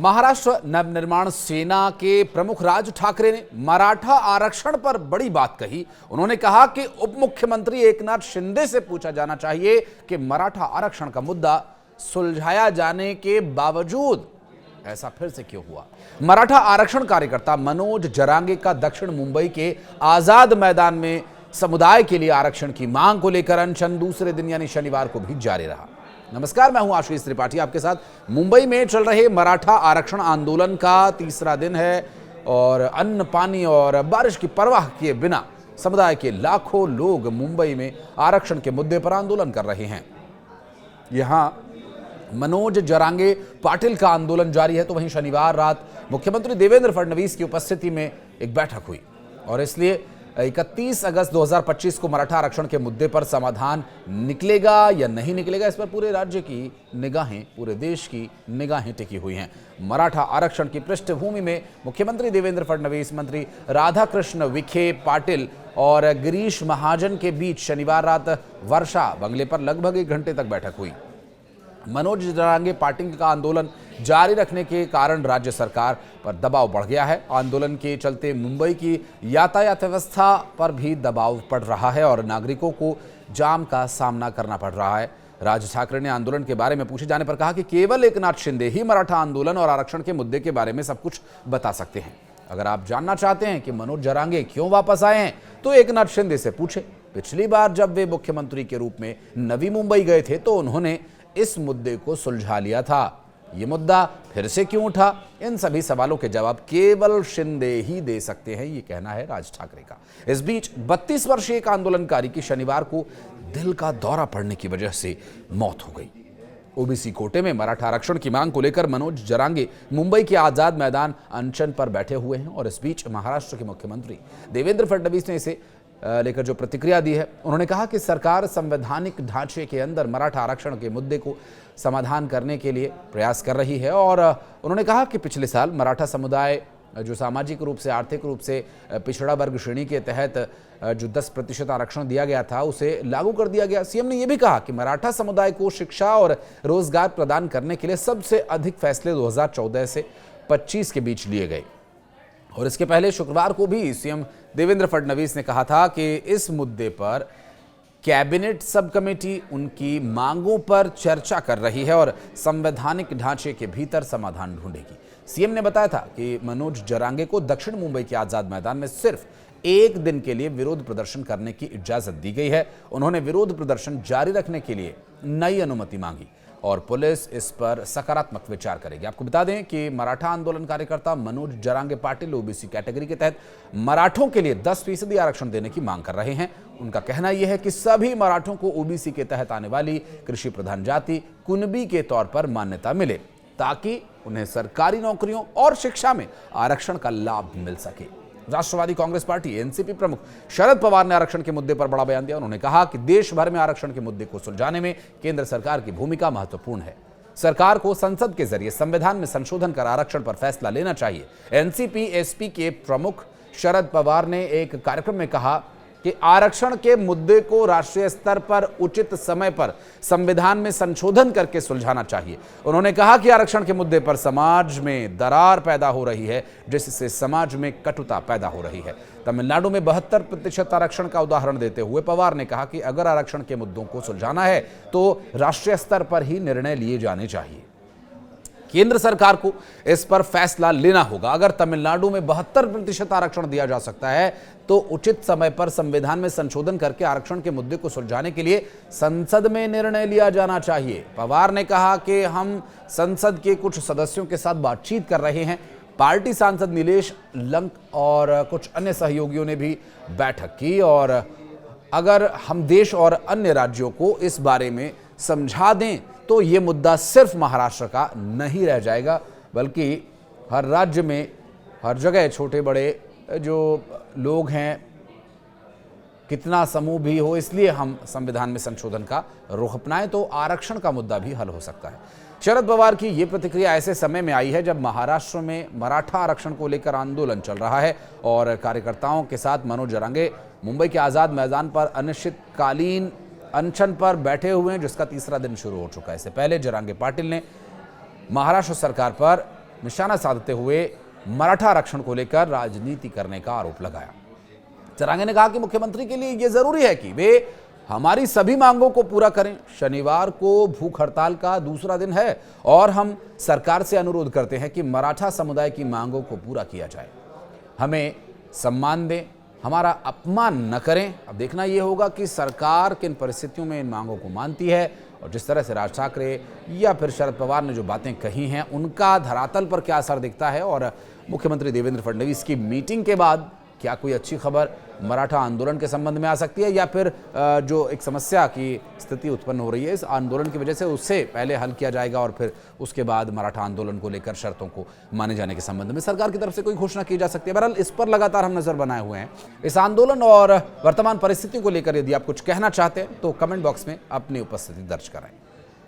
महाराष्ट्र नवनिर्माण सेना के प्रमुख राज ठाकरे ने मराठा आरक्षण पर बड़ी बात कही। उन्होंने कहा कि उप मुख्यमंत्री एकनाथ शिंदे से पूछा जाना चाहिए कि मराठा आरक्षण का मुद्दा सुलझाया जाने के बावजूद ऐसा फिर से क्यों हुआ। मराठा आरक्षण कार्यकर्ता मनोज जरांगे का दक्षिण मुंबई के आजाद मैदान में समुदाय के लिए आरक्षण की मांग को लेकर अनशन दूसरे दिन यानी शनिवार को भी जारी रहा। नमस्कार, मैं हूं आशीष त्रिपाठी आपके साथ। मुंबई में चल रहे मराठा आरक्षण आंदोलन का तीसरा दिन है और अन्न पानी और बारिश की परवाह किए बिना समुदाय के लाखों लोग मुंबई में आरक्षण के मुद्दे पर आंदोलन कर रहे हैं। यहां मनोज जरांगे पाटिल का आंदोलन जारी है, तो वहीं शनिवार रात मुख्यमंत्री देवेंद्र फडणवीस की उपस्थिति में एक बैठक हुई और इसलिए 31 अगस्त 2025 को मराठा आरक्षण के मुद्दे पर समाधान निकलेगा या नहीं निकलेगा, इस पर पूरे राज्य की निगाहें, पूरे देश की निगाहें टिकी हुई हैं। मराठा आरक्षण की पृष्ठभूमि में मुख्यमंत्री देवेंद्र फडणवीस, मंत्री राधाकृष्ण विखे पाटिल और गिरीश महाजन के बीच शनिवार रात वर्षा बंगले पर लगभग 1 घंटे तक बैठक हुई। मनोज जरांगे पाटिल का आंदोलन जारी रखने के कारण राज्य सरकार पर दबाव बढ़ गया है। आंदोलन के चलते मुंबई की यातायात व्यवस्था पर भी दबाव पड़ रहा है और नागरिकों को जाम का सामना करना पड़ रहा है। राज ठाकरे ने आंदोलन के बारे में पूछे जाने पर कहा कि केवल एकनाथ शिंदे ही मराठा आंदोलन और आरक्षण के मुद्दे के बारे में सब कुछ बता सकते हैं। अगर आप जानना चाहते हैं कि मनोज जरांगे क्यों वापस आए हैं तो एकनाथ शिंदे से पूछे। पिछली बार जब वे मुख्यमंत्री के रूप में नवी मुंबई गए थे तो उन्होंने इस मुद्दे को सुलझा लिया था। ये मुद्दा फिर से क्यों उठा? इन सभी सवालों के जवाब केवल शिंदे ही दे सकते हैं, ये कहना है राज ठाकरे का। इस बीच 32 वर्षीय एक आंदोलनकारी की शनिवार को दिल का दौरा पड़ने की वजह से मौत हो गई। ओबीसी कोटे में मराठा आरक्षण की मांग को लेकर मनोज जरांगे मुंबई के आजाद मैदान अनशन पर बैठे हुए हैं और इस बीच महाराष्ट्र के मुख्यमंत्री देवेंद्र फडणवीस ने इसे लेकर जो प्रतिक्रिया दी है, उन्होंने कहा कि सरकार संवैधानिक ढांचे के अंदर मराठा आरक्षण के मुद्दे को समाधान करने के लिए प्रयास कर रही है और उन्होंने कहा कि पिछले साल मराठा समुदाय जो सामाजिक रूप से, आर्थिक रूप से पिछड़ा वर्ग श्रेणी के तहत जो 10% आरक्षण दिया गया था उसे लागू कर दिया गया। सीएम ने यह भी कहा कि मराठा समुदाय को शिक्षा और रोजगार प्रदान करने के लिए सबसे अधिक फैसले 2014 से 25 के बीच लिए गए और इसके पहले शुक्रवार को भी सीएम देवेंद्र फडणवीस ने कहा था कि इस मुद्दे पर कैबिनेट सब कमेटी उनकी मांगों पर चर्चा कर रही है और संवैधानिक ढांचे के भीतर समाधान ढूंढेगी। सीएम ने बताया था कि मनोज जरांगे को दक्षिण मुंबई के आजाद मैदान में सिर्फ 1 दिन के लिए विरोध प्रदर्शन करने की इजाजत दी गई है। उन्होंने विरोध प्रदर्शन जारी रखने के लिए नई अनुमति मांगी और पुलिस इस पर सकारात्मक विचार करेगी। आपको बता दें कि मराठा आंदोलन कार्यकर्ता मनोज जरांगे पाटिल ओबीसी कैटेगरी के तहत मराठों के लिए 10% आरक्षण देने की मांग कर रहे हैं। उनका कहना यह है कि सभी मराठों को ओबीसी के तहत आने वाली कृषि प्रधान जाति कुनबी के तौर पर मान्यता मिले ताकि उन्हें सरकारी नौकरियों और शिक्षा में आरक्षण का लाभ मिल सके। राष्ट्रवादी कांग्रेस पार्टी एनसीपी प्रमुख शरद पवार ने आरक्षण के मुद्दे पर बड़ा बयान दिया। उन्होंने कहा कि देश भर में आरक्षण के मुद्दे को सुलझाने में केंद्र सरकार की भूमिका महत्वपूर्ण है। सरकार को संसद के जरिए संविधान में संशोधन कर आरक्षण पर फैसला लेना चाहिए। एनसीपी एसपी के प्रमुख शरद पवार ने एक कार्यक्रम में कहा कि आरक्षण के मुद्दे को राष्ट्रीय स्तर पर उचित समय पर संविधान में संशोधन करके सुलझाना चाहिए। उन्होंने कहा कि आरक्षण के मुद्दे पर समाज में दरार पैदा हो रही है जिससे समाज में कटुता पैदा हो रही है। तमिलनाडु में 72% आरक्षण का उदाहरण देते हुए पवार ने कहा कि अगर आरक्षण के मुद्दों को सुलझाना है तो राष्ट्रीय स्तर पर ही निर्णय लिए जाने चाहिए। केंद्र सरकार को इस पर फैसला लेना होगा। अगर तमिलनाडु में 72% आरक्षण दिया जा सकता है तो उचित समय पर संविधान में संशोधन करके आरक्षण के मुद्दे को सुलझाने के लिए संसद में निर्णय लिया जाना चाहिए। पवार ने कहा कि हम संसद के कुछ सदस्यों के साथ बातचीत कर रहे हैं। पार्टी सांसद नीलेश लंक और कुछ अन्य सहयोगियों ने भी बैठक की और अगर हम देश और अन्य राज्यों को इस बारे में समझा दें तो ये मुद्दा सिर्फ महाराष्ट्र का नहीं रह जाएगा बल्कि हर राज्य में, हर जगह छोटे बड़े जो लोग हैं, कितना समूह भी हो, इसलिए हम संविधान में संशोधन का रुख अपनाएं तो आरक्षण का मुद्दा भी हल हो सकता है। शरद पवार की ये प्रतिक्रिया ऐसे समय में आई है जब महाराष्ट्र में मराठा आरक्षण को लेकर आंदोलन चल रहा है और कार्यकर्ताओं के साथ मनोज जरांगे मुंबई के आजाद मैदान पर अनिश्चितकालीन अनशन पर बैठे हुए हैं जिसका तीसरा दिन शुरू हो चुका है। इससे पहले जरांगे पाटिल ने महाराष्ट्र सरकार पर निशाना साधते हुए मराठा आरक्षण को लेकर राजनीति करने का आरोप लगाया। जरांगे ने कहा कि मुख्यमंत्री के लिए यह जरूरी है कि वे हमारी सभी मांगों को पूरा करें। शनिवार को भूख हड़ताल का दूसरा दिन है और हम सरकार से अनुरोध करते हैं कि मराठा समुदाय की मांगों को पूरा किया जाए। हमें सम्मान दें, हमारा अपमान न करें। अब देखना यह होगा कि सरकार किन परिस्थितियों में इन मांगों को मानती है और जिस तरह से राज ठाकरे या फिर शरद पवार ने जो बातें कही हैं उनका धरातल पर क्या असर दिखता है और मुख्यमंत्री देवेंद्र फडणवीस की मीटिंग के बाद क्या कोई अच्छी खबर मराठा आंदोलन के संबंध में आ सकती है या फिर जो एक समस्या की स्थिति उत्पन्न हो रही है इस आंदोलन की वजह से उससे पहले हल किया जाएगा और फिर उसके बाद मराठा आंदोलन को लेकर शर्तों को माने जाने के संबंध में सरकार की तरफ से कोई घोषणा की जा सकती है। बहरहाल इस पर लगातार हम नजर बनाए हुए हैं। इस आंदोलन और वर्तमान परिस्थितियों को लेकर यदि आप कुछ कहना चाहते हैं तो कमेंट बॉक्स में अपनी उपस्थिति दर्ज कराएं।